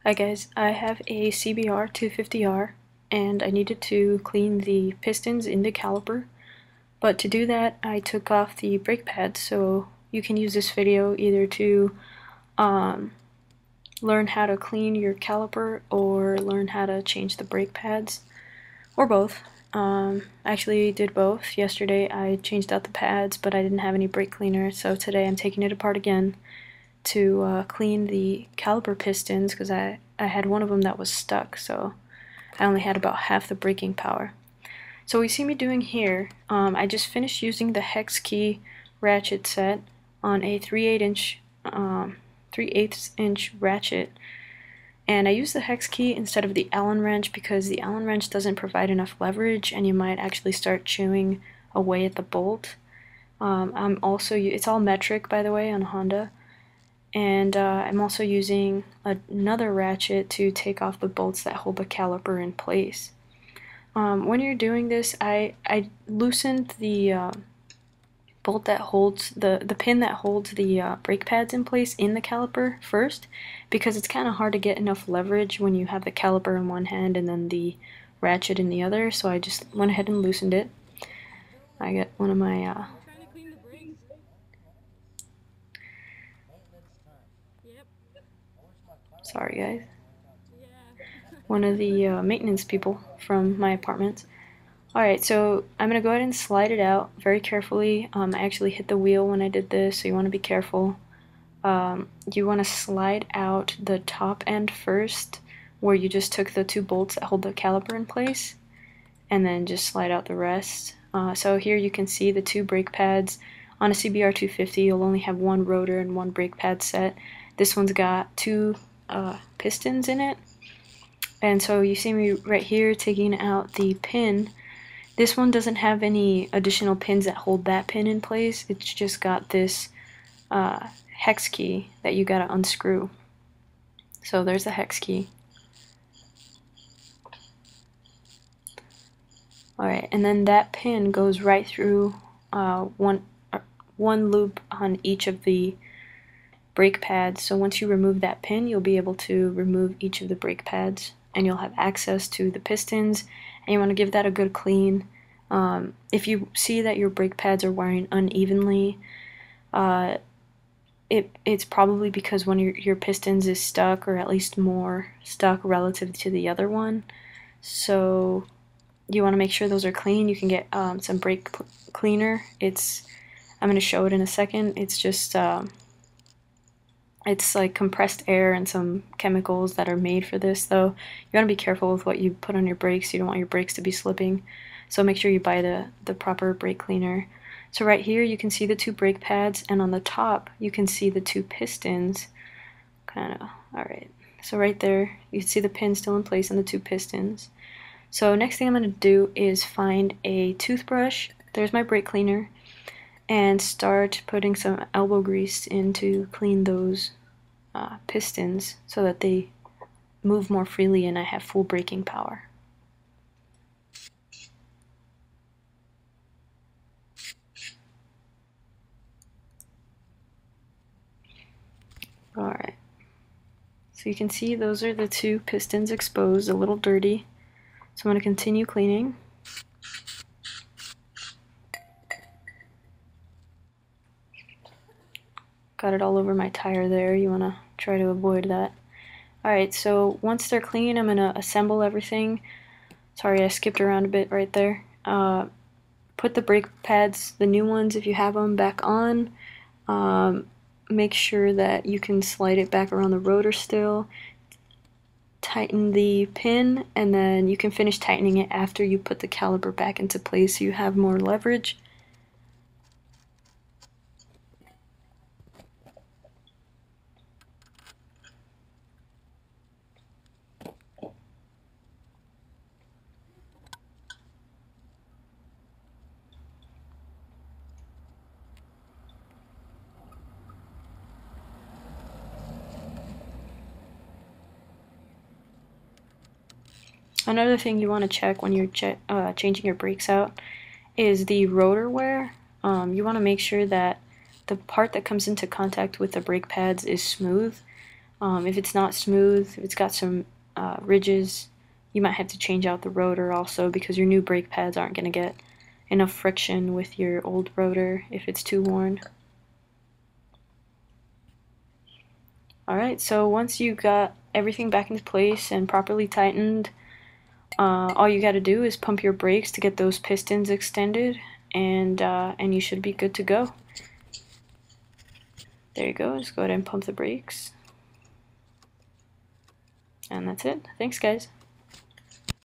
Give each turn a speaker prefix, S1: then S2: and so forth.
S1: Hi guys, I have a CBR 250R and I needed to clean the pistons in the caliper, but to do that I took off the brake pads, so you can use this video either to learn how to clean your caliper or learn how to change the brake pads, or both. I actually did both. Yesterday I changed out the pads, but I didn't have any brake cleaner, so today I'm taking it apart again to clean the caliper pistons because I had one of them that was stuck, so I only had about half the braking power. So what you see me doing here, I just finished using the hex key ratchet set on a 3/8 inch ratchet, and I use the hex key instead of the Allen wrench because the Allen wrench doesn't provide enough leverage and you might actually start chewing away at the bolt. It's all metric, by the way, on Honda. And I'm also using another ratchet to take off the bolts that hold the caliper in place. When you're doing this, I loosened the bolt that holds the pin that holds the brake pads in place in the caliper first, because it's kind of hard to get enough leverage when you have the caliper in one hand and then the ratchet in the other, so I just went ahead and loosened it. I got one of my sorry guys, one of the maintenance people from my apartment. Alright, so I'm going to go ahead and slide it out very carefully. I actually hit the wheel when I did this, so you want to be careful. You want to slide out the top end first, where you just took the two bolts that hold the caliper in place, and then just slide out the rest. So here you can see the two brake pads. On a CBR 250, you'll only have one rotor and one brake pad set. This one's got two pistons in it. And so you see me right here taking out the pin. This one doesn't have any additional pins that hold that pin in place. It's just got this hex key that you gotta unscrew. So there's the hex key. Alright, and then that pin goes right through one loop on each of the brake pads. So once you remove that pin, you'll be able to remove each of the brake pads and you'll have access to the pistons, and you want to give that a good clean. If you see that your brake pads are wearing unevenly, it's probably because one of your pistons is stuck, or at least more stuck relative to the other one. So you want to make sure those are clean. You can get some brake cleaner. I'm going to show it in a second. It's just it's like compressed air and some chemicals that are made for this, though. You want to be careful with what you put on your brakes. You don't want your brakes to be slipping, so make sure you buy the proper brake cleaner. So right here you can see the two brake pads, and on the top you can see the two pistons. Alright, so right there you can see the pin still in place and the two pistons. So next thing I'm going to do is find a toothbrush, there's my brake cleaner, and start putting some elbow grease in to clean those pistons so that they move more freely and I have full braking power. Alright, so you can see those are the two pistons exposed, a little dirty, so I'm going to continue cleaning. Got it all over my tire there. You want to try to avoid that. Alright, so once they're clean, I'm going to assemble everything. Sorry, I skipped around a bit right there. Put the brake pads, the new ones if you have them, back on. Make sure that you can slide it back around the rotor still. Tighten the pin, and then you can finish tightening it after you put the caliper back into place so you have more leverage. Another thing you want to check when you're changing your brakes out is the rotor wear. You want to make sure that the part that comes into contact with the brake pads is smooth. If it's not smooth, if it's got some ridges, you might have to change out the rotor also, because your new brake pads aren't going to get enough friction with your old rotor if it's too worn. Alright, so once you got everything back into place and properly tightened, all you got to do is pump your brakes to get those pistons extended, and you should be good to go. There you go, just go ahead and pump the brakes. And that's it. Thanks, guys.